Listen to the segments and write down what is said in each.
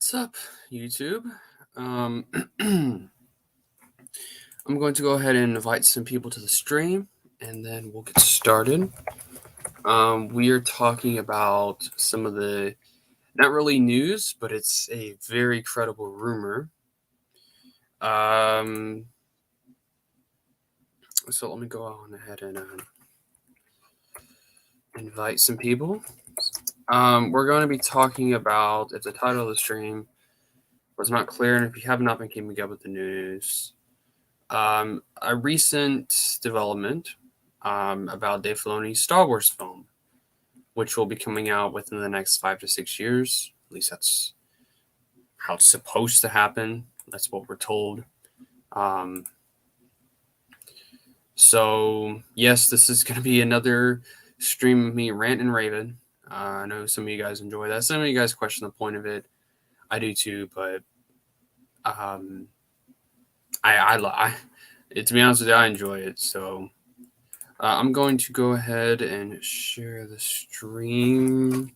What's up, YouTube? Um, I'm going to go ahead and invite some people to the stream, and then we'll get started. We are talking about some of the, not really news, but it's a very credible rumor. So let me go on ahead and invite some people. We're going to be talking about, if the title of the stream was not clear, and if you have not been keeping up with the news, a recent development about Dave Filoni's Star Wars film, which will be coming out within the next 5 to 6 years. At least that's how it's supposed to happen. That's what we're told. So, yes, this is going to be another stream of me rant and raving. I know some of you guys enjoy that. Some of you guys question the point of it. I do too, but to be honest with you, I enjoy it. So I'm going to go ahead and share the stream.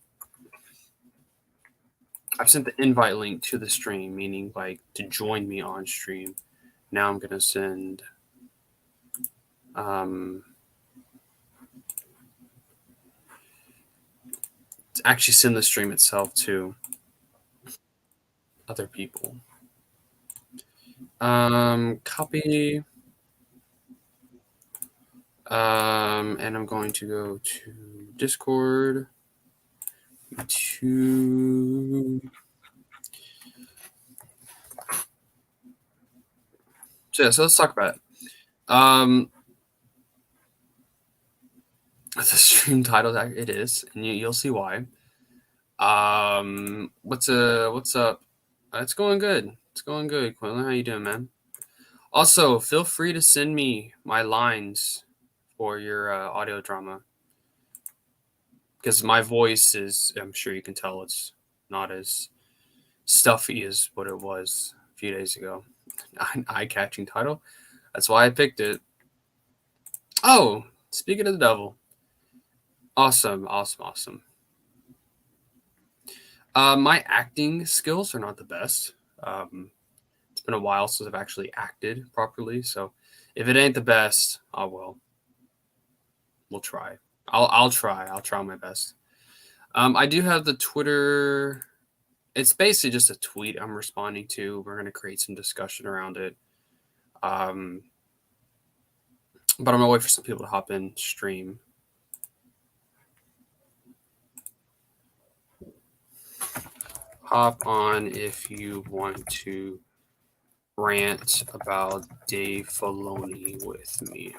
I've sent the invite link to the stream, meaning like to join me on stream. Now I'm going to send actually send the stream itself to other people. Copy. And I'm going to go to Discord. So let's talk about it. The stream title, it is, and you'll see why. What's up? It's going good. It's going good, Quinlan. How you doing, man? Also, feel free to send me my lines for your audio drama, because my voice is, I'm sure you can tell, it's not as stuffy as what it was a few days ago. Eye-catching title. That's why I picked it. Oh, speaking of the devil. Awesome. My acting skills are not the best. It's been a while since I've actually acted properly, so if it ain't the best, oh well. We'll try. I'll try. I'll try my best. I do have the Twitter. It's basically just a tweet I'm responding to. We're going to create some discussion around it. But I'm going to wait for some people to hop in stream. Hop on if you want to rant about Dave Filoni with me.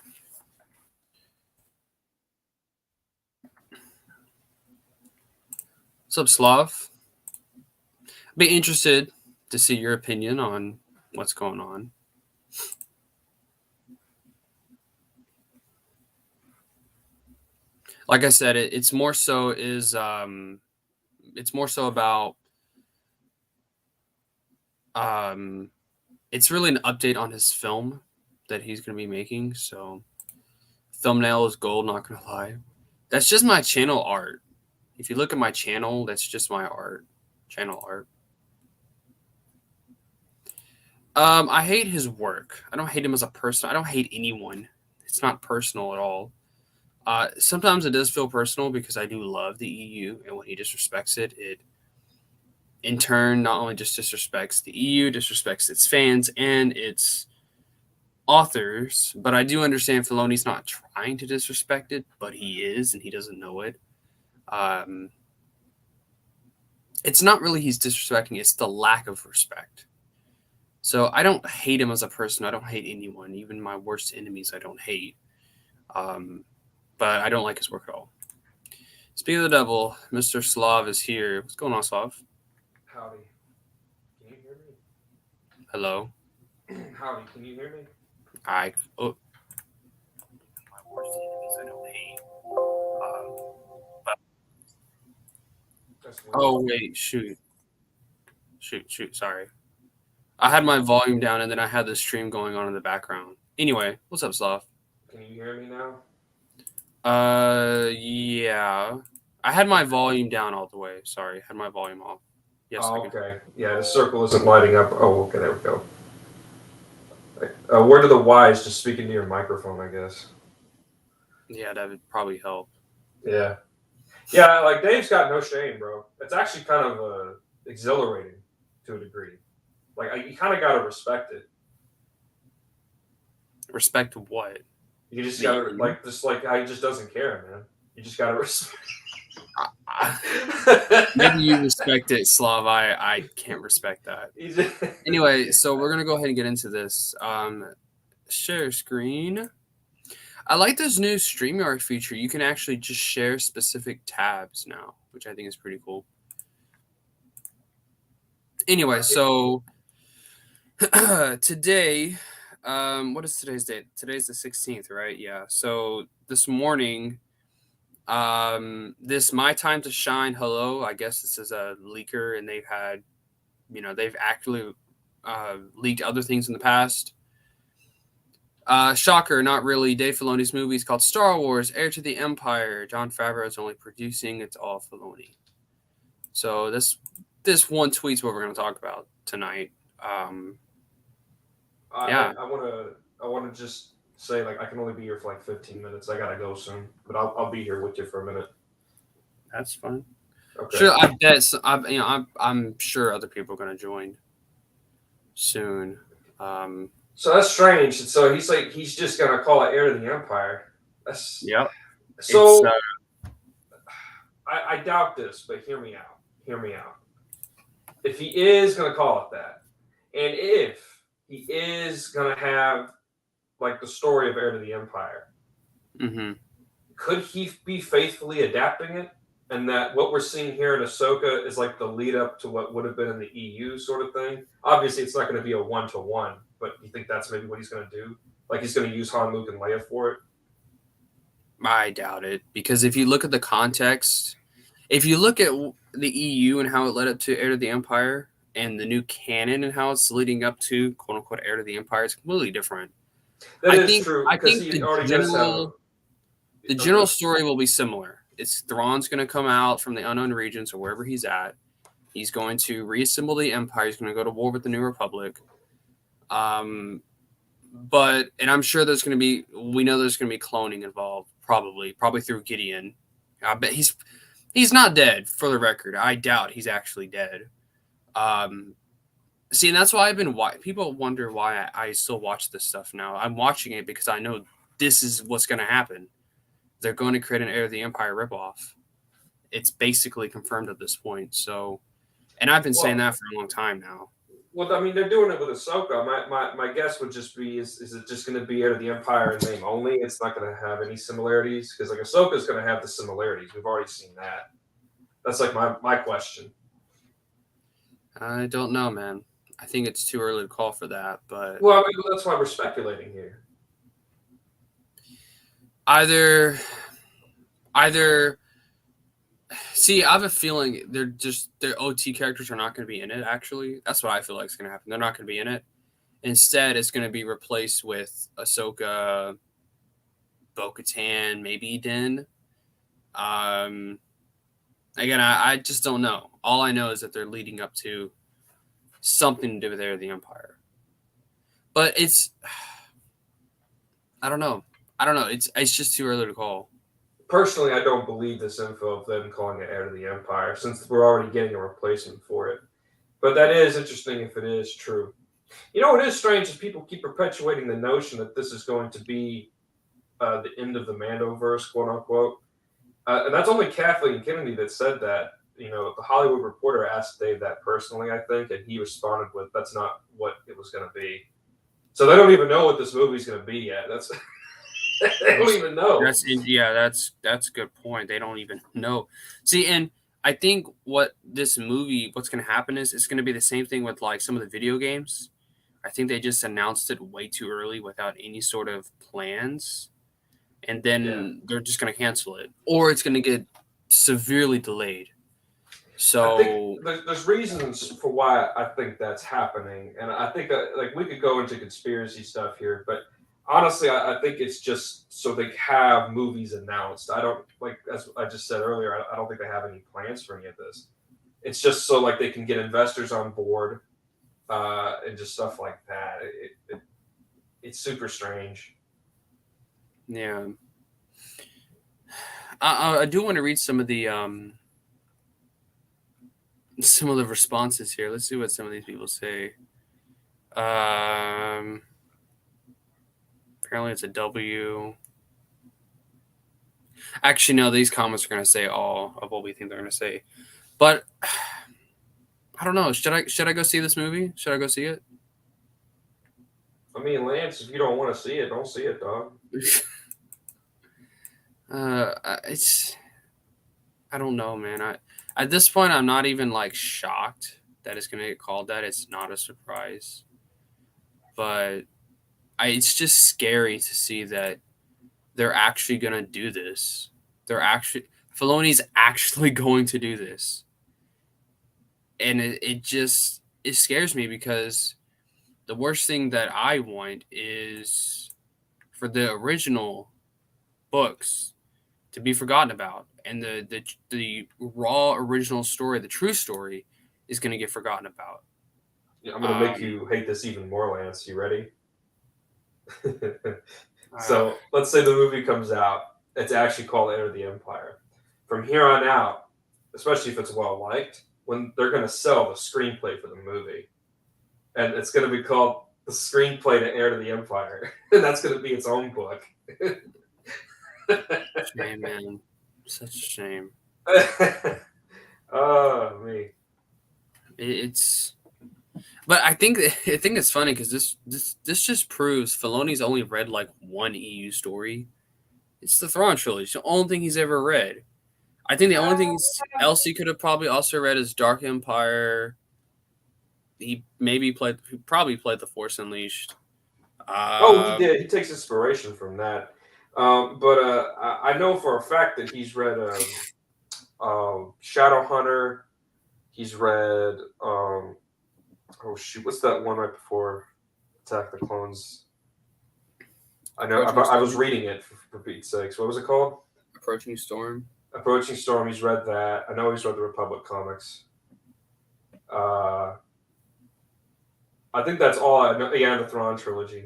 What's up, Slav? Be interested to see your opinion on what's going on. Like I said, it's more so about it's really an update on his film that he's going to be making. So thumbnail is gold, not going to lie. That's just my channel art. If you look at my channel, that's just my channel art. I hate his work. I don't hate him as a person. I don't hate anyone. It's not personal at all. Sometimes it does feel personal because I do love the EU, and when he disrespects it, it in turn not only just disrespects the EU, disrespects its fans and its authors. But I do understand Filoni's not trying to disrespect it, but he is, and he doesn't know it. It's not really he's disrespecting, it's the lack of respect. So I don't hate him as a person. I don't hate anyone, even my worst enemies I don't hate. But I don't like his work at all. Speaking of the devil, Mr. Slav is here. What's going on, Slav? Howdy. Can you hear me? Hello. Howdy. Can you hear me? My worst enemies I don't hate. Oh wait, shoot. Sorry. I had my volume down and then I had the stream going on in the background. Anyway, what's up, Slav? Can you hear me now? Yeah. I had my volume down all the way. Sorry, I had my volume off. Yes, I Oh, can. okay. Yeah, the circle isn't lighting up. Oh, okay, there we go. Where do the Y's just speaking to your microphone, I guess. Yeah, that would probably help. Yeah. Yeah, like Dave's got no shame, bro. It's actually kind of exhilarating to a degree. Like you kind of gotta respect it. Respect what? You just The gotta EU? like just like how he just doesn't care, man. You just gotta respect. Maybe you respect it, Slav. I can't respect that. Anyway, so we're gonna go ahead and get into this. Share screen. I like this new StreamYard feature. You can actually just share specific tabs now, which I think is pretty cool. Anyway, so today, what is today's date? Today's the 16th, right? Yeah. So this morning, this My Time to Shine Hello, I guess this is a leaker, and they've had, they've actually leaked other things in the past. Shocker, not really. Dave Filoni's movie is called Star Wars: Heir to the Empire. Jon Favreau is only producing. It's all Filoni. So this one tweet's what we're going to talk about tonight. Yeah, I wanna just say like I can only be here for like 15 minutes. I gotta go soon, but I'll be here with you for a minute. that's fine. Okay. Sure, I bet. I'm sure other people are going to join soon. So that's strange. So he's like he's just gonna call it Heir to the Empire. That's Yep. It's so. I doubt this, but hear me out. Hear me out. If he is gonna call it that, and if he is gonna have like the story of Heir to the Empire, mm-hmm. could he be faithfully adapting it? And that what we're seeing here in Ahsoka is like the lead up to what would have been in the EU sort of thing. Obviously, it's not going to be a 1-to-1, but you think that's maybe what he's going to do? Like he's going to use Han, Luke, and Leia for it? I doubt it, because if you look at the context, if you look at the EU and how it led up to Heir to the Empire, and the new canon and how it's leading up to "quote unquote" Heir to the Empire, it's completely different. That I is think true I because think he already does have. the general story will be similar. It's Thrawn's going to come out from the unknown regions or wherever he's at. He's going to reassemble the Empire. He's going to go to war with the New Republic. And I'm sure we know there's going to be cloning involved, probably through Gideon. I bet he's not dead, for the record. I doubt he's actually dead. See, and that's why people wonder why I still watch this stuff now. I'm watching it because I know this is what's going to happen. They're going to create an Heir of the Empire ripoff. It's basically confirmed at this point. So, and I've been saying that for a long time now. Well, I mean, they're doing it with Ahsoka. My guess would just be is it just going to be Heir to the Empire in name only? It's not going to have any similarities because like Ahsoka is going to have the similarities. We've already seen that. That's like my question. I don't know, man. I think it's too early to call for that, but well, I mean, that's why we're speculating here. Either see, I have a feeling their OT characters are not going to be in it. Actually, that's what I feel like is going to happen. They're not going to be in it. Instead, it's going to be replaced with Ahsoka, Bo-Katan, maybe Din. Again, I just don't know. All I know is that they're leading up to something to do with Heir of the Empire. But I don't know. It's just too early to call. Personally, I don't believe this info of them calling it Heir to the Empire, since we're already getting a replacement for it. But that is interesting if it is true. You know what is strange is people keep perpetuating the notion that this is going to be the end of the Mandoverse, quote unquote. And that's only Kathleen Kennedy that said that. You know, the Hollywood Reporter asked Dave that personally, I think, and he responded with, "That's not what it was going to be." So they don't even know what this movie's going to be yet. That's they don't even know. That's a good point. They don't even know. See, and I think what's going to happen is it's going to be the same thing with like some of the video games. I think they just announced it way too early without any sort of plans, and then they're just going to cancel it, or it's going to get severely delayed. So I think there's reasons for why I think that's happening, and I think like we could go into conspiracy stuff here, but honestly, I think it's just so they have movies announced. I don't like, as I just said earlier, I don't think they have any plans for any of this. It's just so like they can get investors on board and just stuff like that. It's super strange. Yeah. I do want to read some of the responses here. Let's see what some of these people say. Apparently it's a W. Actually, no, these comments are going to say all of what we think they're going to say. But I don't know. Should I go see this movie? Should I go see it? I mean, Lance, if you don't want to see it, don't see it, dog. It's I don't know, man. At this point I'm not even like shocked that it's going to get called that. It's not a surprise. But it's just scary to see that they're actually going to do this. Filoni's actually going to do this. And it scares me because the worst thing that I want is for the original books to be forgotten about, and the raw original story, the true story, is going to get forgotten about. Yeah, I'm gonna make you hate this even more, Lance. You ready? uh, So let's say the movie comes out. It's actually called Enter the Empire. From here on out, especially if it's well liked, when they're going to sell the screenplay for the movie, and it's going to be called the screenplay to Heir to the Empire, and that's going to be its own book. Shame, man, such a shame. Oh me. It's, but I think it's funny because this just proves Filoni's only read like one EU story. It's the Thrawn trilogy. It's the only thing he's ever read. I think the only thing else he could have probably also read is Dark Empire. He probably played The Force Unleashed. Oh, he did. He takes inspiration from that. But I know for a fact that he's read Shadowhunter. He's read oh shoot, what's that one right before Attack the Clones? I know I was reading it for Pete's sakes. What was it called? Approaching Storm. Approaching Storm. He's read that. I know he's read the Republic comics. I think that's all I know. Yeah, the Thrawn trilogy.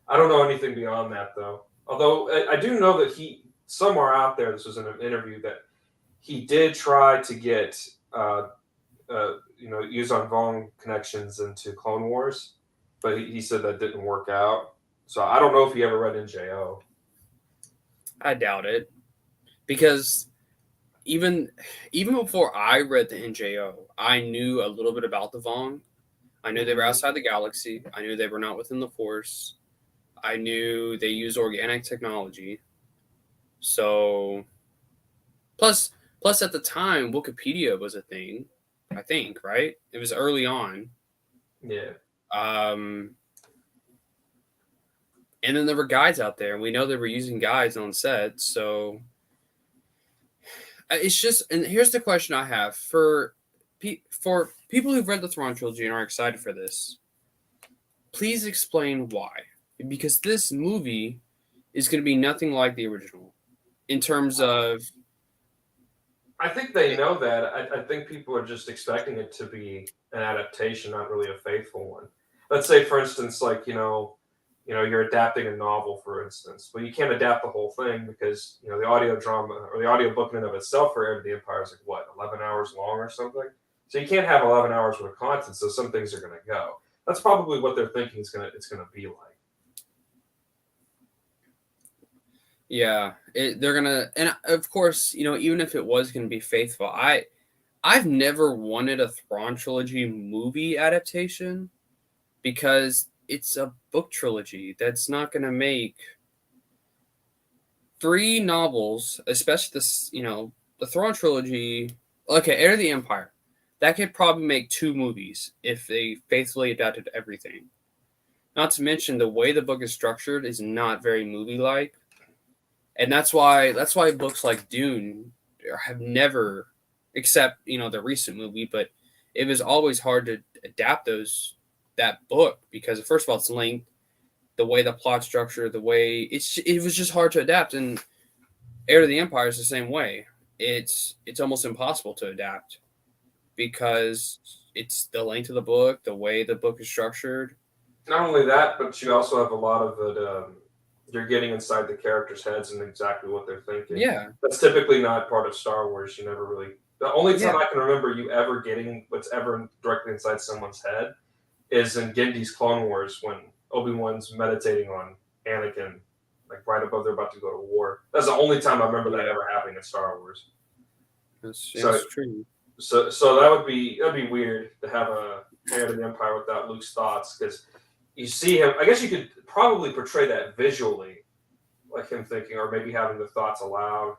I don't know anything beyond that though. Although I do know that he somewhere out there, this was in an interview, that he did try to get Yuzon Vong connections into Clone Wars, but he said that didn't work out. So I don't know if he ever read NJO. I doubt it, because even before I read the NJO, I knew a little bit about the Vong. I knew they were outside the galaxy. I knew they were not within the Force. I knew they used organic technology. So, plus at the time, Wikipedia was a thing. I think, right? It was early on. Yeah. And then there were guides out there, and we know they were using guides on set. So it's just, and here's the question I have for people who've read the Thrawn trilogy and are excited for this. Please explain why, because this movie is going to be nothing like the original in terms of. I think they know that. I think people are just expecting it to be an adaptation, not really a faithful one. Let's say, for instance, like you're adapting a novel, for instance. Well, you can't adapt the whole thing because the audio drama or the audio book in and of itself for Heir to the Empire is like what, 11 hours long or something. So you can't have 11 hours worth of content. So some things are going to go. That's probably what they're thinking it's going to be like. Yeah, they're gonna, and of course, even if it was gonna be faithful, I've never wanted a Thrawn trilogy movie adaptation because it's a book trilogy that's not gonna make 3 novels, especially this, the Thrawn trilogy. Okay, Heir to the Empire, that could probably make 2 movies if they faithfully adapted everything. Not to mention the way the book is structured is not very movie-like. And that's why books like Dune have never, except the recent movie, but it was always hard to adapt that book because first of all it's linked, the way the plot structure, the way it was just hard to adapt. And Heir to the Empire is the same way. It's almost impossible to adapt. because it's the length of the book, the way the book is structured. Not only that, but you also have a lot of it. You're getting inside the characters' heads and exactly what they're thinking. Yeah, That's typically not part of Star Wars. You never really. The only yeah, time I can remember you ever getting what's ever directly inside someone's head is in Gendy's Clone Wars when Obi-Wan's meditating on Anakin, like right above they're about to go to war. That's the only time I remember that yeah. ever happening in Star Wars. So, That's true. so that'd be weird to have a Heir to the Empire without Luke's thoughts because you see him. I guess you could probably portray that visually, like him thinking, or maybe having the thoughts aloud,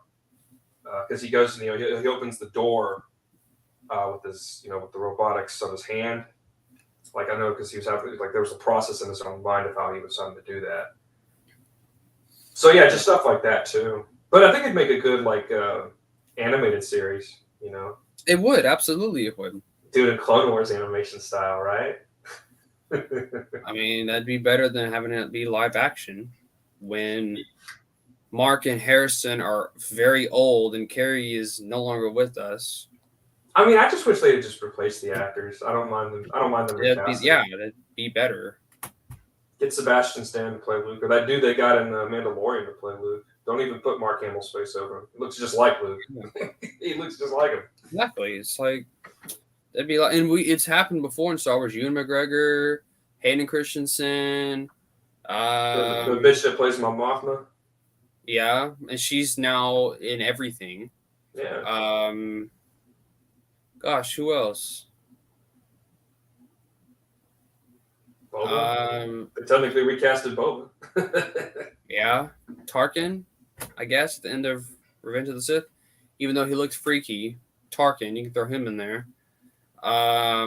because he goes and he opens the door with his with the robotics of his hand. Like I know because he was having like there was a process in his own mind of how he was starting to do that. So yeah, just stuff like that too. But I think it'd make a good like animated series. It would, absolutely, it would. Do it in Clone Wars animation style, right? I mean, that'd be better than having it be live action when Mark and Harrison are very old and Carrie is no longer with us. I mean, I just wish they'd just replace the actors. I don't mind them. I don't mind them recasting. That'd be better. Get Sebastian Stan to play Luke, or that dude they got in Mandalorian to play Luke. Don't even put Mark Hamill's face over him. He looks just like Luke. Yeah. He looks just like him. Exactly. It's like that'd be like, and it's happened before in Star Wars. Ewan McGregor, Hayden Christensen, the bitch that plays Mon Mothma. Yeah, and she's now in everything. Yeah. Gosh, who else? Boba. They technically recasted Boba. Yeah, Tarkin, I guess, at the end of Revenge of the Sith. Even though he looked freaky, Tarkin, you can throw him in there. I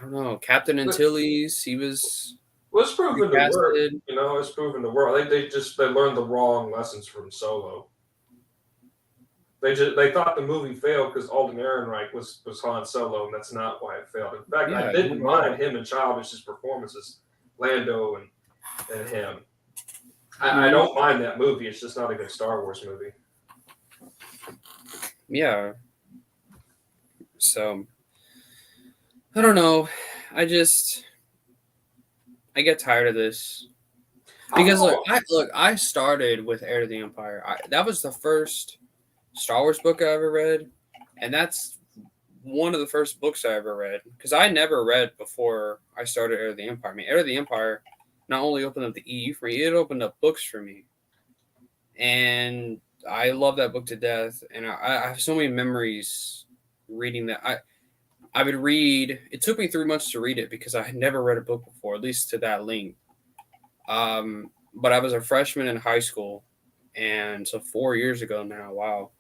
don't know. Captain Antilles, he was. Well, it's proven to work. It's proven to work. They learned the wrong lessons from Solo. They thought the movie failed because Alden Ehrenreich was Han Solo, and that's not why it failed. In fact, I didn't mind him and Childish's performances, Lando and him. I don't mind that movie. It's just not a good Star Wars movie. Yeah. So I don't know. I get tired of this because I started with Heir to the Empire. That was the first Star Wars book I ever read, and that's one of the first books I ever read because I never read before I started Heir to the Empire. I mean, Heir to the Empire not only opened up the EU for me, it opened up books for me, and I love that book to death. And I have so many memories reading that. I would read. It took me 3 months to read it because I had never read a book before, at least to that length. But I was a freshman in high school, and so 4 years ago now. Wow.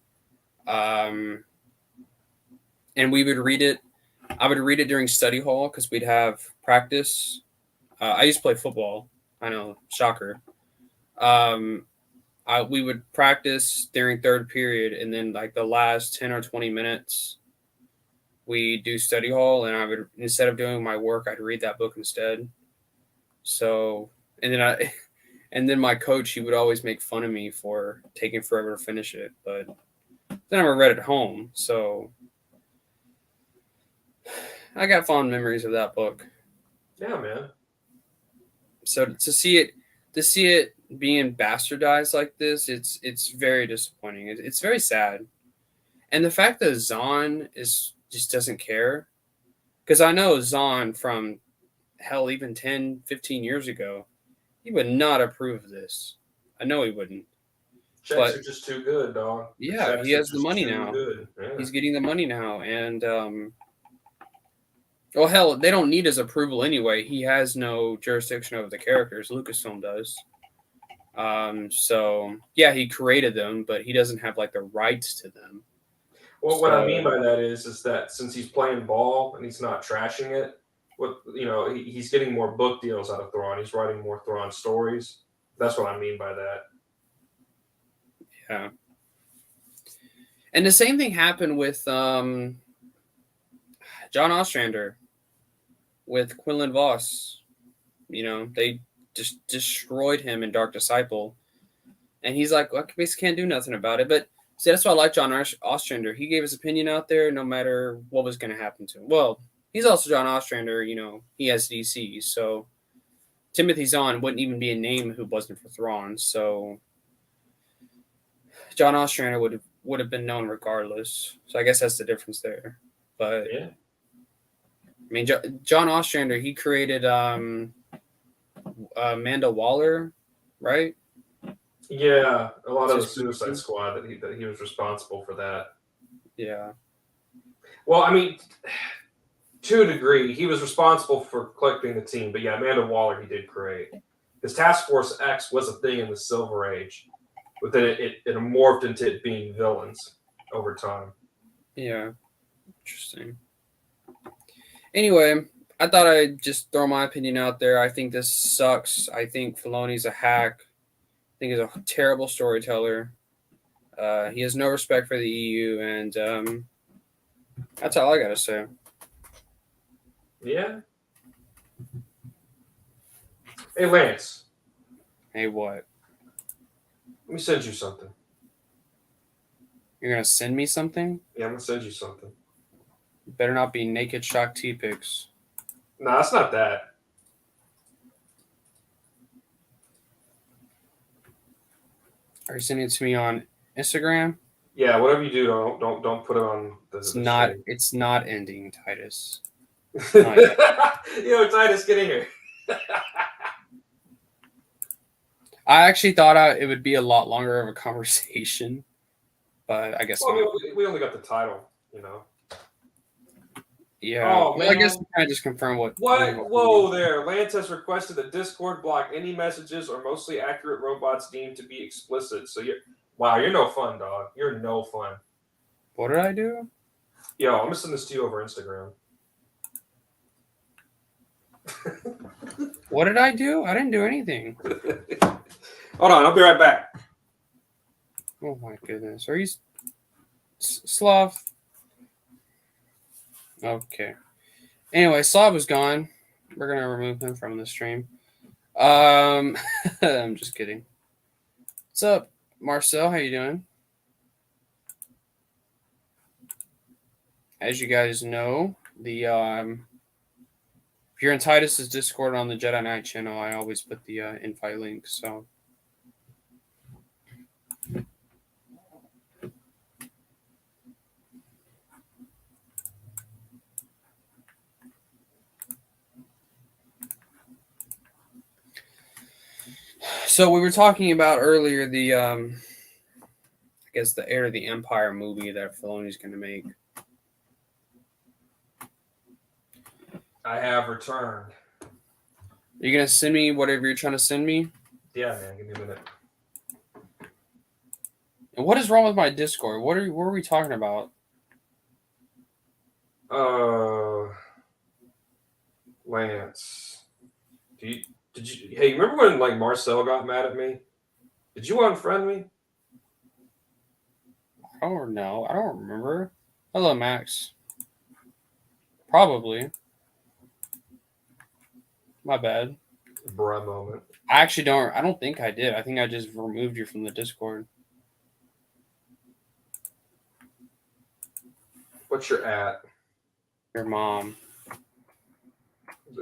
And we would read it. I would read it during study hall because we'd have practice. I used to play football. I know, shocker. We would practice during third period, and then like the last 10 or 20 minutes, we do study hall, and I would, instead of doing my work, I'd read that book instead. So, and then my coach, he would always make fun of me for taking forever to finish it, but then I never read it at home, so I got fond memories of that book. Yeah, man. So to see it being bastardized like this, it's very disappointing. It's very sad, and the fact that Zahn just doesn't care, because I know Zahn from hell even 10, 15 years ago, he would not approve of this. I know he wouldn't. Checks are just too good, dog. Yeah, he has the money now. Yeah. He's getting the money now, and well, hell, they don't need his approval anyway. He has no jurisdiction over the characters. Lucasfilm does. So yeah, he created them, but he doesn't have like the rights to them. Well, what I mean by that is that since he's playing ball and he's not trashing it, he's getting more book deals out of Thrawn. He's writing more Thrawn stories. That's what I mean by that. Yeah. And the same thing happened with John Ostrander with Quinlan Voss. They just destroyed him in Dark Disciple. And he's like, well, I basically can't do nothing about it. But See, that's why I like John Ostrander. He gave his opinion out there no matter what was going to happen to him. Well, he's also John Ostrander. He has DC. So Timothy Zahn wouldn't even be a name who wasn't for Thrawn. So John Ostrander would have been known regardless. So I guess that's the difference there. But Yeah. I mean, John Ostrander, he created Amanda Waller, right? Yeah, a lot of the Suicide Squad that he was responsible for that. Yeah. Well, I mean, to a degree, he was responsible for collecting the team, but yeah, Amanda Waller he did create. Because Task Force X was a thing in the Silver Age, but then it morphed into it being villains over time. Yeah. Interesting. Anyway, I thought I'd just throw my opinion out there. I think this sucks. I think Filoni's a hack. I think he's a terrible storyteller. He has no respect for the EU, and that's all I gotta say. Yeah. Hey, Lance. Hey, what? Let me send you something. You're gonna send me something? Yeah, I'm gonna send you something. It better not be naked shock T pics. No, it's not that. Are you sending it to me on Instagram? Yeah, whatever you do, don't put it on the It's not ending, Titus. Titus, get in here. I actually thought it would be a lot longer of a conversation, but I guess not. We only got the title, Yeah. Oh, man. I guess we kind of just confirm what. Whoa there. Lance has requested that Discord block any messages or mostly accurate robots deemed to be explicit. So you're no fun, dog. You're no fun. What did I do? Yo, I'm gonna send this to you over Instagram. What did I do? I didn't do anything. Hold on, I'll be right back. Oh my goodness. Are you Slav? Okay. Anyway, Slav was gone. We're gonna remove him from the stream. I'm just kidding. What's up, Marcel? How you doing? As you guys know, the if you're in Titus's Discord on the Jedi Knight channel, I always put the invite link. So we were talking about earlier the I guess the Heir of the Empire movie that Filoni's going to make. I have returned. Are you going to send me whatever you're trying to send me? Yeah, man. Give me a minute. And what is wrong with my Discord? What are we talking about? Lance. Hey, remember when Marcel got mad at me? Did you unfriend me? I don't know. I don't remember. Hello, Max. Probably. My bad. Bruh moment. I don't think I did. I think I just removed you from the Discord. What's your at? Your mom.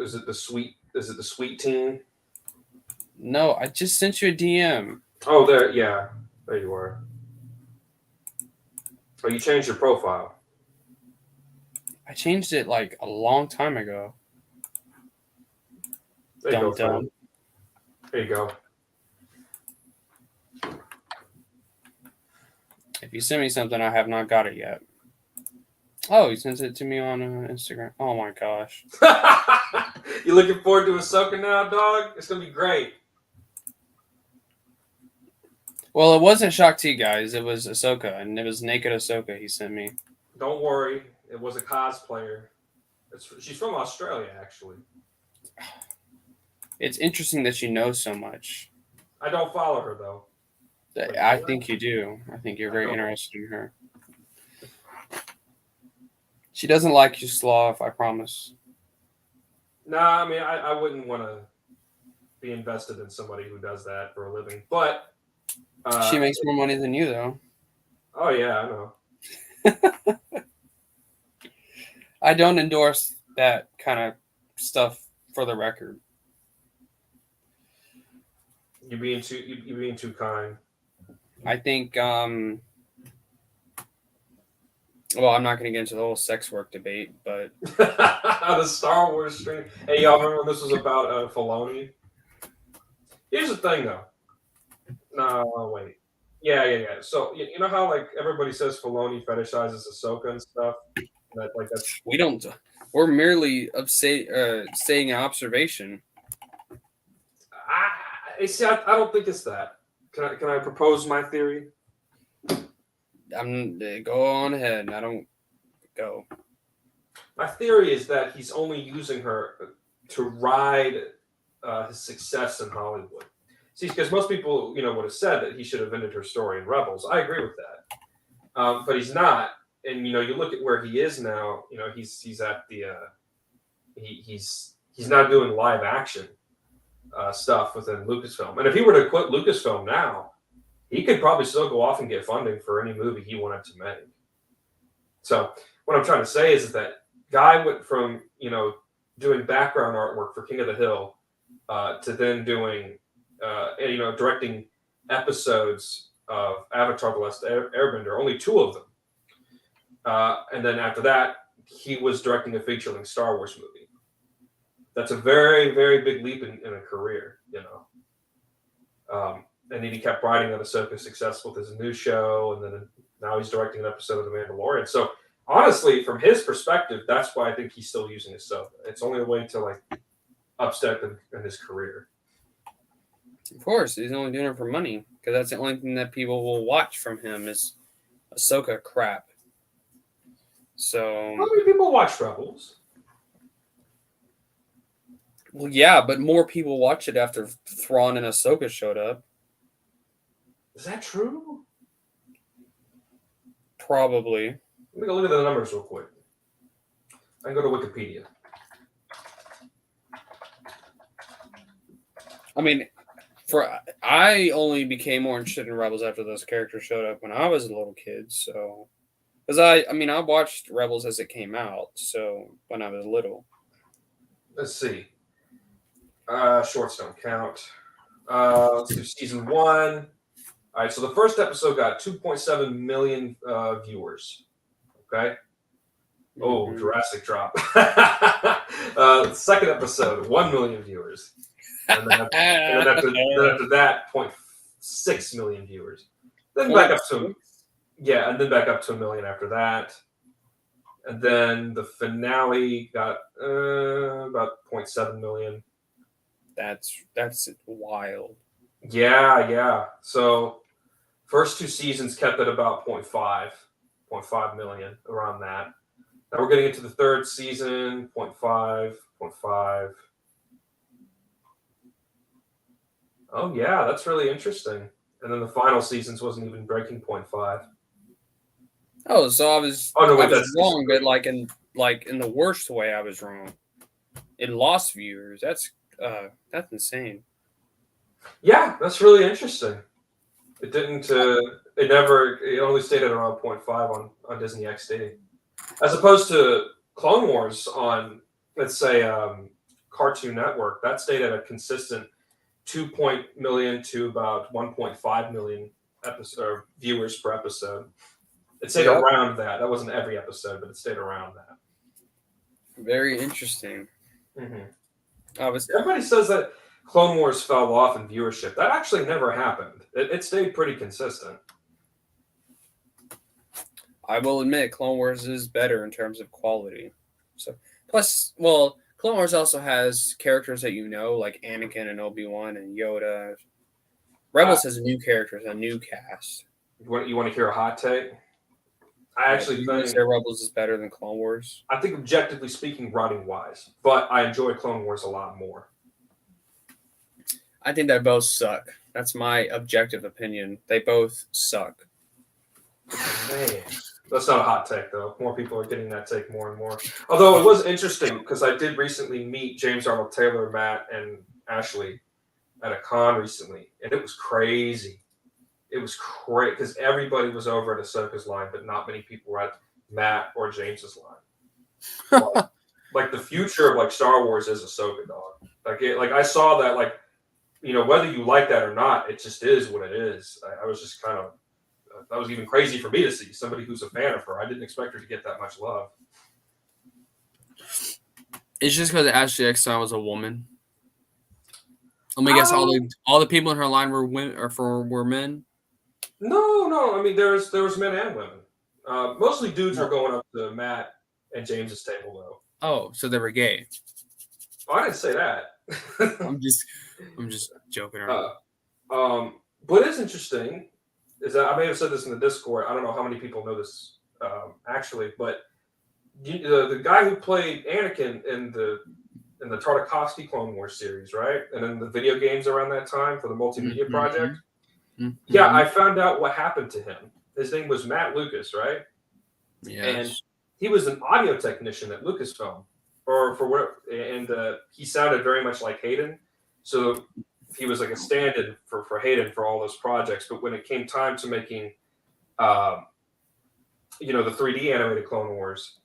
Is it the sweet teen? No, I just sent you a DM. Oh, there you are. Oh, you changed your profile. I changed it like a long time ago. There you go. There you go. If you send me something, I have not got it yet. Oh, he sends it to me on Instagram. Oh my gosh. You looking forward to Ahsoka now, dog? It's gonna be great. Well, it wasn't Shakti, guys. It was Ahsoka, and it was naked Ahsoka he sent me. Don't worry. It was a cosplayer. She's from Australia, actually. It's interesting that you know so much. I don't follow her, though. I think you do. I think you're very interested in her. She doesn't like you, Slav, I promise. Nah, I mean, I wouldn't want to be invested in somebody who does that for a living. But she makes more money than you, though. Oh yeah, I know. I don't endorse that kind of stuff for the record. You're being too kind. I think well, I'm not going to get into the whole sex work debate, but The Star Wars stream. Hey, y'all remember when this was about Filoni? Here's the thing, though. No, wait. Yeah. So you know how like everybody says Filoni fetishizes Ahsoka and stuff. Like that's. we don't. We're merely saying an observation. See, I don't think it's that. Can I propose my theory? Go on ahead. I don't go. My theory is that he's only using her to ride his success in Hollywood. See, because most people, would have said that he should have ended her story in Rebels. I agree with that, but he's not. And you look at where he is now. He's at the he's not doing live action stuff within Lucasfilm. And if he were to quit Lucasfilm now, he could probably still go off and get funding for any movie he wanted to make. So what I'm trying to say is that guy went from doing background artwork for King of the Hill to then doing directing episodes of Avatar: The Last Airbender, only 2 of them, and then after that he was directing a feature-length Star Wars movie. That's a very, very big leap in a career, and then he kept writing on Ahsoka's success with his new show, and then now he's directing an episode of The Mandalorian. So honestly, from his perspective, that's why I think he's still using Ahsoka. It's only a way to like upstep in his career. Of course, he's only doing it for money because that's the only thing that people will watch from him is Ahsoka crap. So how many people watch Rebels? Well, yeah, but more people watched it after Thrawn and Ahsoka showed up. Is that true? Probably. Let me go look at the numbers real quick. I can go to Wikipedia. I mean, I only became more interested in Rebels after those characters showed up when I was a little kid. So, because I watched Rebels as it came out. So when I was little. Let's see. Shorts don't count. Let's do season 1. All right, so the first episode got 2.7 million viewers. Okay. Oh, Jurassic drop. Second episode, 1 million viewers. And then after that, 0.6 million viewers. Then back up to and then back up to 1 million after that. And then the finale got about 0.7 million. That's wild. Yeah. So first 2 seasons kept at about 0.5 million, around that. Now we're getting into the third season, 0.5. Oh yeah, that's really interesting. And then the final seasons wasn't even breaking 0.5. Oh, so I was wrong, but like in the worst way I was wrong. It lost viewers. That's insane. Yeah, that's really interesting. It didn't. It only stayed at around 0.5 on Disney XD, as opposed to Clone Wars on, let's say, Cartoon Network. That stayed at a consistent 2 million to about 1.5 million viewers per episode. It stayed around that. That wasn't every episode, but it stayed around that. Very interesting. Mm-hmm. Everybody says that Clone Wars fell off in viewership. That actually never happened. It stayed pretty consistent. I will admit, Clone Wars is better in terms of quality. So, plus, well, Clone Wars also has characters that like Anakin and Obi-Wan and Yoda. Rebels has new characters, a new cast. You want to hear a hot take? I actually think Rebels is better than Clone Wars. I think, objectively speaking, writing wise, but I enjoy Clone Wars a lot more. I think they both suck. That's my objective opinion. They both suck. Man, that's not a hot take, though. More people are getting that take more and more. Although it was interesting because I did recently meet James Arnold Taylor, Matt, and Ashley at a con recently, and it was crazy. it was great because everybody was over at Ahsoka's line, but not many people were at Matt or James's line. Like the future of like Star Wars is Ahsoka, dog. Like I saw that, like, you know, whether you like that or not, it just is what it is. I was just kind of, that was even crazy for me to see somebody who's a fan of her. I didn't expect her to get that much love. It's just because Ashley Eckstein was a woman. Let me guess, all the people in her line were women, or were men. No. I mean, there was men and women. Mostly dudes were going up to Matt and James's table, though. Oh, so they were gay. Oh, I didn't say that. I'm just joking around. What is interesting is that I may have said this in the Discord. I don't know how many people know this actually, but the guy who played Anakin in the Tartakovsky Clone Wars series, right, and then the video games around that time for the multimedia project. Mm-hmm. Yeah, I found out what happened to him. His name was Matt Lucas, right? Yes. And he was an audio technician at Lucasfilm, or for where, and he sounded very much like Hayden. So he was like a stand-in for Hayden for all those projects. But when it came time to making, the 3D animated Clone Wars,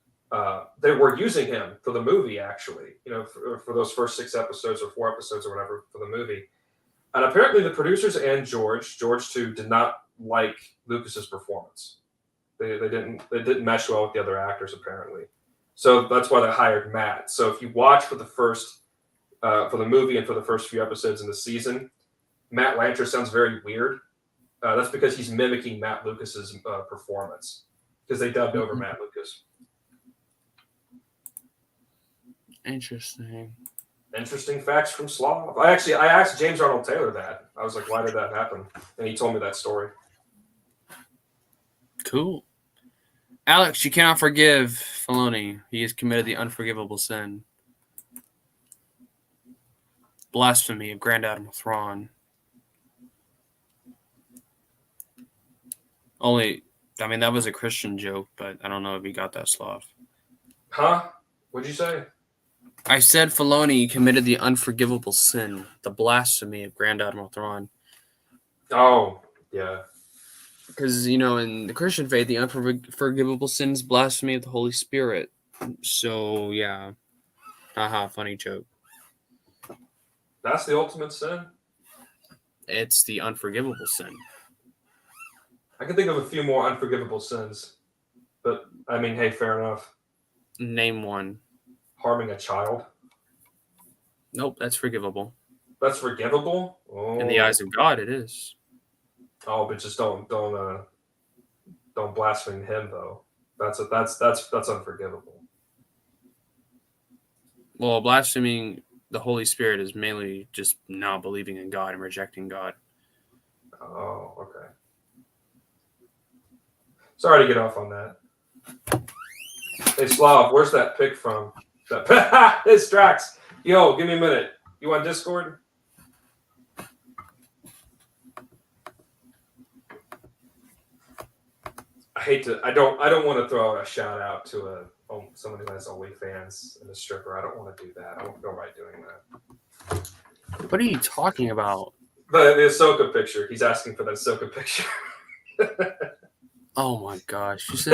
they were using him for the movie, actually, for those first 6 episodes or 4 episodes or whatever for the movie. And apparently the producers and George too, did not like Lucas's performance. They didn't mesh well with the other actors, apparently. So that's why they hired Matt. So if you watch for the movie and for the first few episodes in the season, Matt Lanter sounds very weird. That's because he's mimicking Matt Lucas's performance, because they dubbed over Matt Lucas. Interesting facts from Slav. I asked James Arnold Taylor that. I was like, why did that happen? And he told me that story. Cool. Alex, you cannot forgive Filoni. He has committed the unforgivable sin. Blasphemy of Grand Admiral Thrawn. That was a Christian joke, but I don't know if he got that, Slav. Huh? What'd you say? I said Filoni committed the unforgivable sin, the blasphemy of Grand Admiral Thrawn. Oh, yeah. Because, in the Christian faith, the unforgivable sin is blasphemy of the Holy Spirit. So, yeah. Haha, funny joke. That's the ultimate sin? It's the unforgivable sin. I can think of a few more unforgivable sins. But, I mean, hey, fair enough. Name one. Harming a child? Nope, that's forgivable. That's forgivable? Oh. In the eyes of God, it is. Oh, but just don't blaspheme him, though. That's unforgivable. Well, blaspheming the Holy Spirit is mainly just not believing in God and rejecting God. Oh, okay. Sorry to get off on that. Hey, Slav, where's that pic from? It's Drax. Yo, give me a minute. You on Discord? I don't want to throw a shout out to someone who has OnlyFans and a stripper. I don't want to do that. I don't feel right doing that. What are you talking about? The Ahsoka picture. He's asking for that Ahsoka picture. Oh my gosh! You said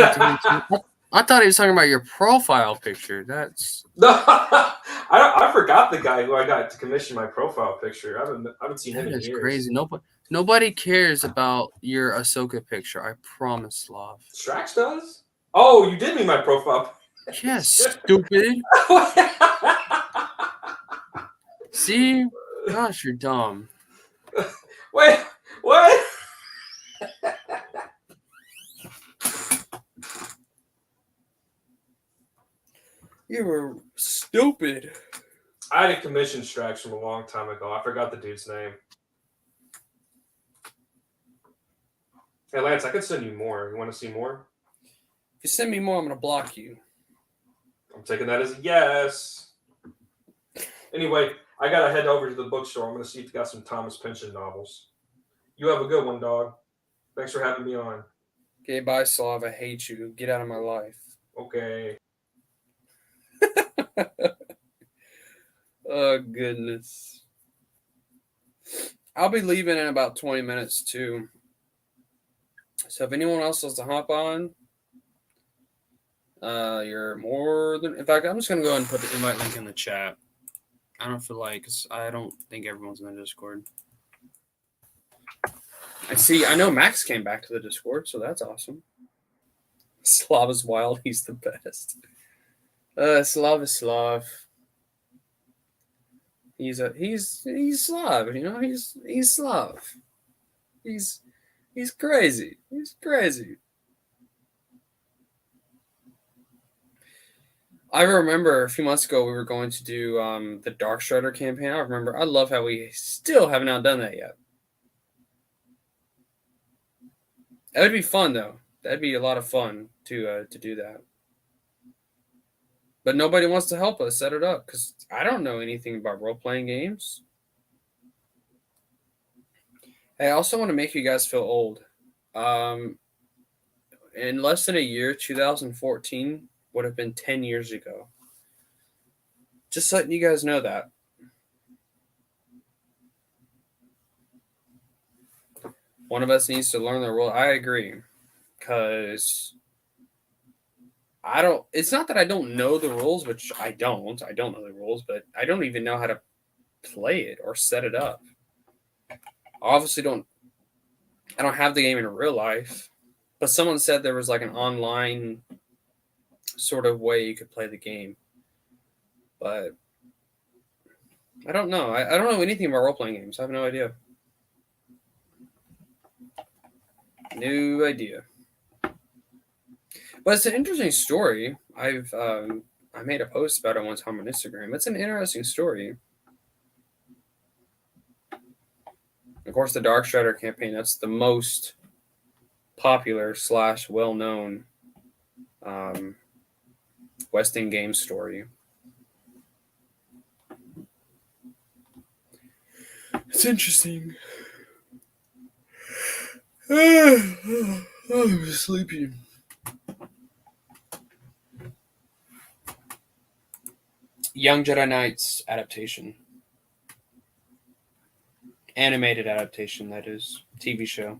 I thought he was talking about your profile picture. That's no. I forgot the guy who I got to commission my profile picture. I haven't seen him in years. That is crazy. Nobody cares about your Ahsoka picture. I promise, Slav. Strax does? Oh, you did mean my profile. Yes, stupid. See? Gosh, you're dumb. Wait, what? You were stupid. I had a commission Strax from a long time ago. I forgot the dude's name. Hey, Lance, I could send you more. You want to see more? If you send me more, I'm going to block you. I'm taking that as a yes. Anyway, I got to head over to the bookstore. I'm going to see if you got some Thomas Pynchon novels. You have a good one, dog. Thanks for having me on. Okay, bye, Slav. I hate you. Get out of my life. Okay. Oh, goodness. I'll be leaving in about 20 minutes, too. So if anyone else wants to hop on, you're more than. In fact, I'm just gonna go ahead and put the invite link in the chat. I don't feel like, 'cause I don't think everyone's in the Discord. I know Max came back to the Discord, so that's awesome. Slav is wild. He's the best. Slav is Slav. He's Slav. You know, he's Slav. He's crazy. He's crazy. I remember a few months ago we were going to do the Dark Strider campaign. I love how we still have not done that yet. That would be fun though. That'd be a lot of fun to do that. But nobody wants to help us set it up because I don't know anything about role playing games. I also want to make you guys feel old. In less than a year, 2014 would have been 10 years ago. Just letting you guys know that. One of us needs to learn the role. I agree. Because it's not that I don't know the rules, which I don't know the rules, but I don't even know how to play it or set it up. I obviously I don't have the game in real life, but someone said there was like an online sort of way you could play the game. But I don't know. I don't know anything about role-playing games. I have no idea. No idea. But it's an interesting story. I made a post about it one time on Instagram. It's an interesting story. Of course, the Dark Strider campaign, that's the most popular / well-known West End game story. It's interesting. I'm sleepy. Young Jedi Knights adaptation. Animated adaptation, that is. TV show.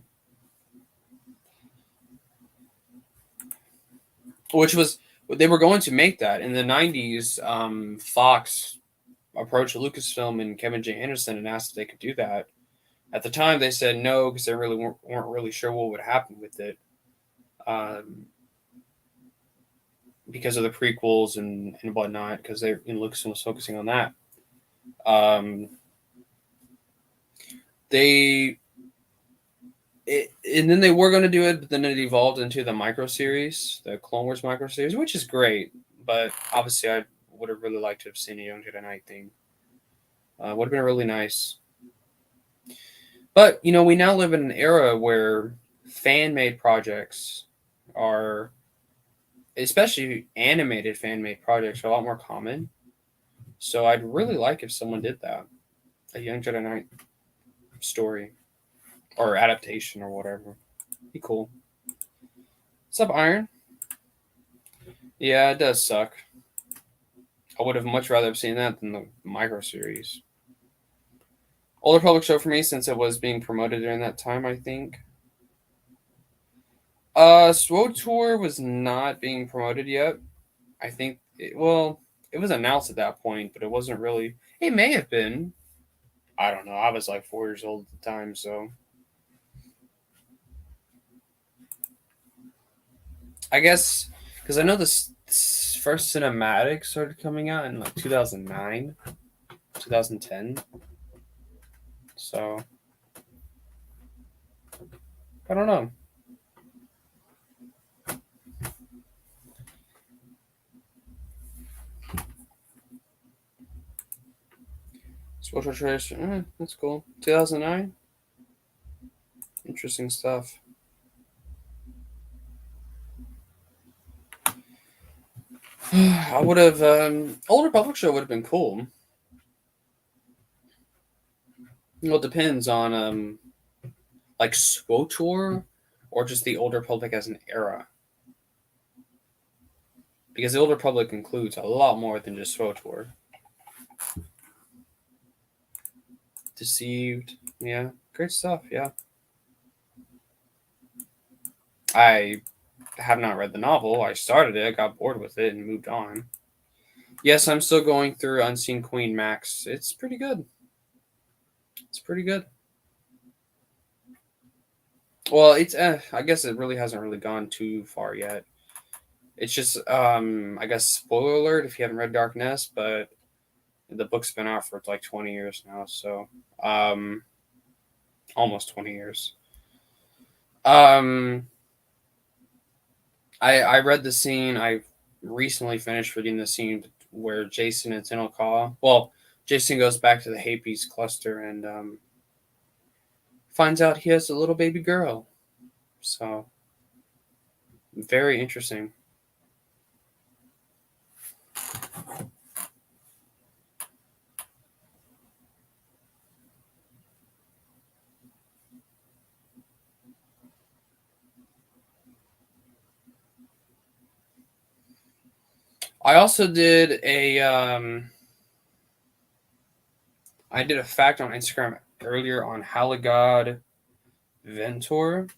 Which was, they were going to make that. In the 90s, Fox approached Lucasfilm and Kevin J. Anderson and asked if they could do that. At the time, they said no because they really weren't really sure what would happen with it. Because of the prequels and whatnot, because Lucasfilm was focusing on that. And then they were going to do it, but then it evolved into the micro series, the Clone Wars micro series, which is great. But obviously, I would have really liked to have seen a Young Jedi Knight thing. Would have been really nice. But we now live in an era where fan-made projects are, especially animated fan-made projects, are a lot more common. So I'd really like if someone did that, a Young Jedi Knight story or adaptation or whatever. Be cool. What's up, Iron? Yeah, it does suck. I would have much rather have seen that than the micro series. Older Public show for me since it was being promoted during that time, I think. SWTOR was not being promoted yet. I think it was announced at that point, but it wasn't really. It may have been. I don't know. I was like 4 years old at the time, so I guess because I know this first cinematic started coming out in like 2009, 2010. So I don't know. SWTOR tradition, that's cool. 2009. Interesting stuff. I would have Old Republic show would have been cool. Well, it depends on like SWTOR or just the Old Republic as an era. Because the Old Republic includes a lot more than just SWTOR. Deceived, yeah, great stuff, yeah. I have not read the novel. I started it, got bored with it, and moved on. Yes, I'm still going through Unseen Queen Max. It's pretty good. It's pretty good. Well, it's I guess it really hasn't really gone too far yet. It's just I guess spoiler alert if you haven't read Darkness, but the book's been out for like 20 years now, so um almost 20 years. Um I read the scene. I recently finished reading the scene where Jason and Tenokawa. Well, Jason goes back to the Hapes cluster and finds out he has a little baby girl. So very interesting. I also did a I did a fact on Instagram earlier on Haligod Ventor,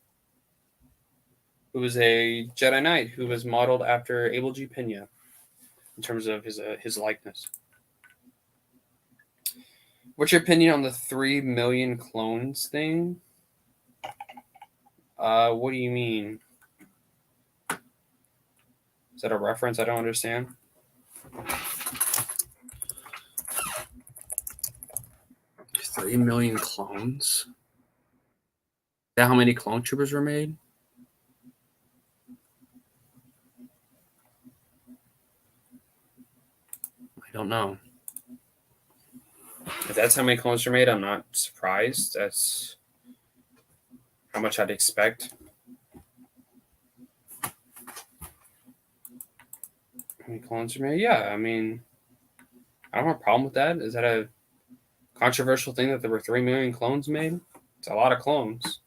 who was a Jedi Knight who was modeled after Abel G. Pena in terms of his likeness. What's your opinion on the 3 million clones thing? What do you mean? Is that a reference? I don't understand. 3 million clones? Is that how many clone troopers were made? I don't know. If that's how many clones were made, I'm not surprised. That's how much I'd expect. How many clones were made? Yeah, I mean, I don't have a problem with that. Is that a controversial thing that there were 3 million clones made? It's a lot of clones.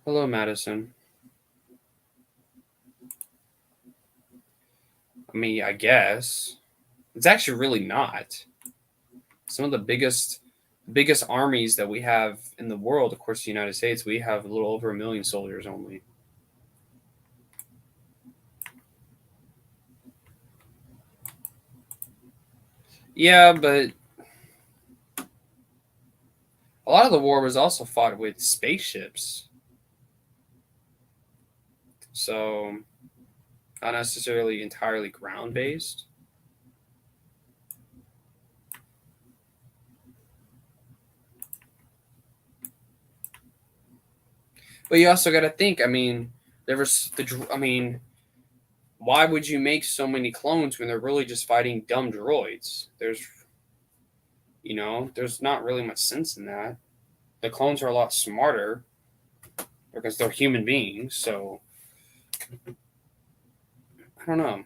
Hello, Madison. I mean, I guess it's actually really not. Some of the biggest armies that we have in the world, of course, the United States, we have a little over 1 million soldiers only. Yeah, but a lot of the war was also fought with spaceships, so not necessarily entirely ground based. But you also got to think. I mean, there was the. I mean, why would you make so many clones when they're really just fighting dumb droids? There's not really much sense in that. The clones are a lot smarter because they're human beings. So I don't know.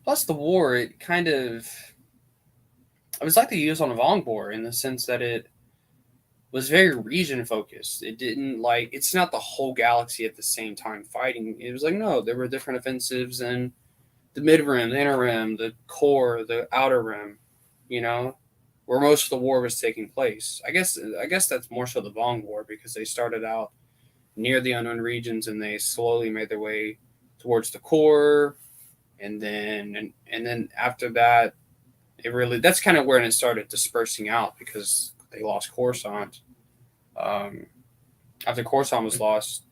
Plus, the war, it was like the Yuuzhan Vong War in the sense that it was very region focused. It didn't like it's not the whole galaxy at the same time fighting. It was like no, there were different offensives in the mid rim, the inner rim, the core, the outer rim. You know, where most of the war was taking place. I guess that's more so the Vong War because they started out near the unknown regions and they slowly made their way towards the core, and then after that, that's kind of where it started dispersing out because they lost Coruscant. Um, After Coruscant was lost,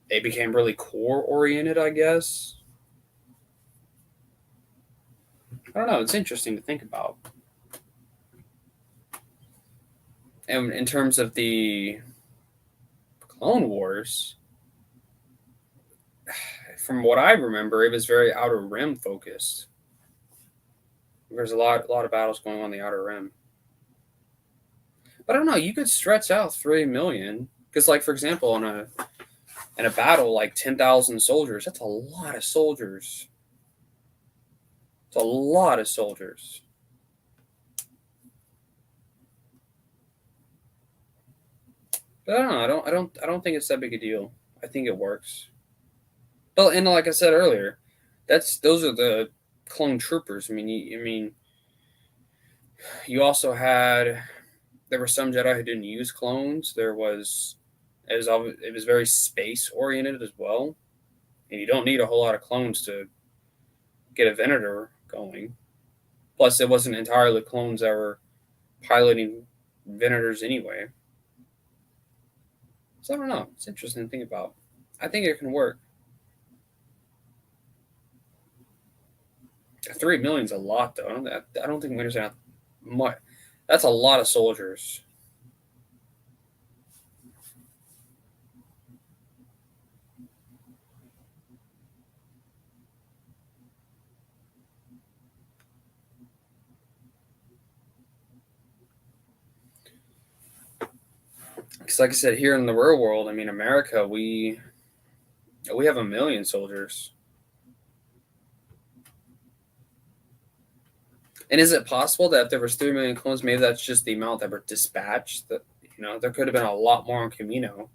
it became really core oriented, I guess. I don't know. It's interesting to think about. And in terms of the Clone Wars, from what I remember, it was very Outer Rim focused. There's a lot of battles going on in the Outer Rim. But I don't know. You could stretch out 3 million because, like for example, in a battle like 10,000 soldiers, that's a lot of soldiers. It's a lot of soldiers. But I don't know. I don't think it's that big a deal. I think it works. But and like I said earlier, those are the clone troopers. I mean, You also had there were some Jedi who didn't use clones. It was very space oriented as well, and you don't need a whole lot of clones to get a Venator going. Plus, it wasn't entirely clones that were piloting Venators anyway. So I don't know. It's interesting to think about. I think it can work. 3 million is a lot, though. I don't think Winter's not much. That's a lot of soldiers. Because, like I said, here in the real world, I mean, America, we have 1 million soldiers. And is it possible that if there was 3 million clones, maybe that's just the amount that were dispatched? That there could have been a lot more on Camino.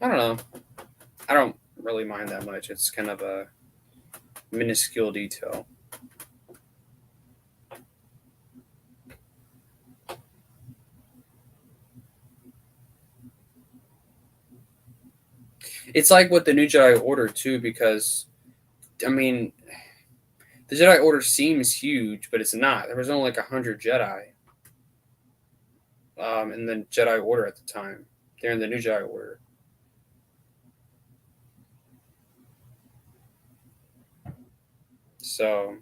I don't know. I don't really mind that much. It's kind of a minuscule detail. It's like with the New Jedi Order too, because I mean, the Jedi Order seems huge, but it's not. There was only like 100 Jedi in the Jedi Order at the time. They're in the New Jedi Order. So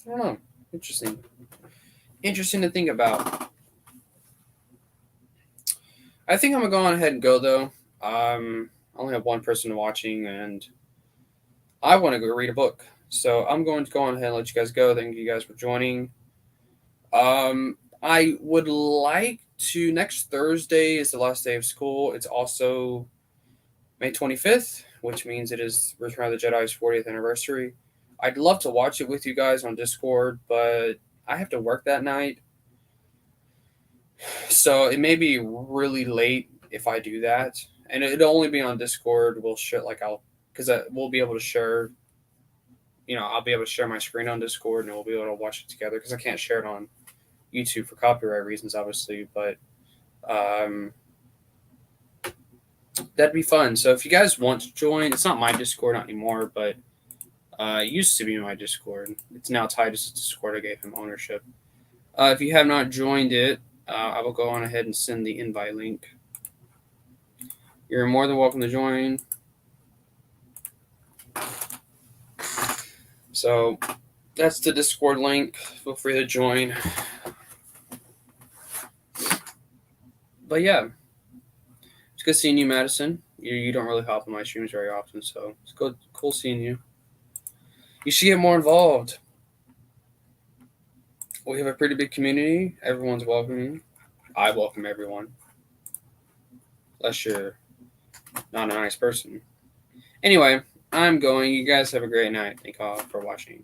I don't know. Interesting. Interesting to think about. I think I'm gonna go on ahead and go though. I only have one person watching, and I want to go read a book. So I'm going to go on ahead and let you guys go. Thank you guys for joining. I would like to. Next Thursday is the last day of school. It's also May 25th, which means it is Return of the Jedi's 40th anniversary. I'd love to watch it with you guys on Discord, but I have to work that night. So it may be really late if I do that. And it'll only be on Discord. Because we'll be able to share, I'll be able to share my screen on Discord and we'll be able to watch it together because I can't share it on YouTube for copyright reasons, obviously. But that'd be fun. So if you guys want to join, it's not my Discord not anymore, but it used to be my Discord. It's now tied to Discord. I gave him ownership. If you have not joined it, I will go on ahead and send the invite link. You're more than welcome to join. So that's the Discord link. Feel free to join. But yeah, it's good seeing you, Madison. You don't really hop on my streams very often, so it's good, cool seeing you. You should get more involved. We have a pretty big community. Everyone's welcoming. I welcome everyone. Unless you're not a nice person. Anyway, I'm going. You guys have a great night. Thank you all for watching.